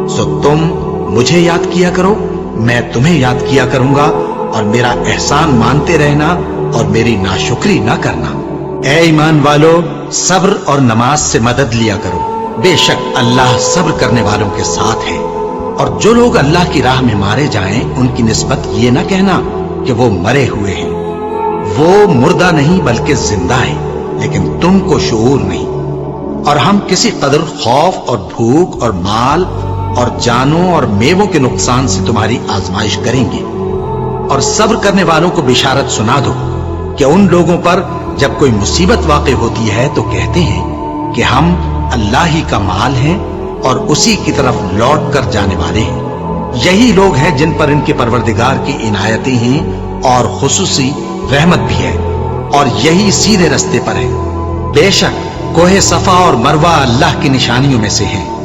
سو تم مجھے یاد کیا کرو، میں تمہیں یاد کیا کروں گا، اور میرا احسان مانتے رہنا اور میری ناشکری نہ کرنا۔ اے ایمان والو، صبر اور نماز سے مدد لیا کرو، بے شک اللہ صبر کرنے والوں کے ساتھ ہے۔ اور جو لوگ اللہ کی راہ میں مارے جائیں ان کی نسبت یہ نہ کہنا کہ وہ مرے ہوئے ہیں، وہ مردہ نہیں بلکہ زندہ ہے، لیکن تم کو شعور نہیں۔ اور ہم کسی قدر خوف اور بھوک اور مال اور جانوں اور میووں کے نقصان سے تمہاری آزمائش کریں گے۔ اور صبر کرنے والوں کو بشارت سنا دو کہ ان لوگوں پر جب کوئی مصیبت واقع ہوتی ہے تو کہتے ہیں کہ ہم اللہ ہی کا مال ہیں اور اسی کی طرف لوٹ کر جانے والے ہیں۔ یہی لوگ ہیں جن پر ان کے پروردگار کی عنایتیں ہیں اور خصوصی رحمت بھی ہے، اور یہی سیدھے رستے پر ہے۔ بے شک کوہ صفا اور مروہ اللہ کی نشانیوں میں سے ہیں۔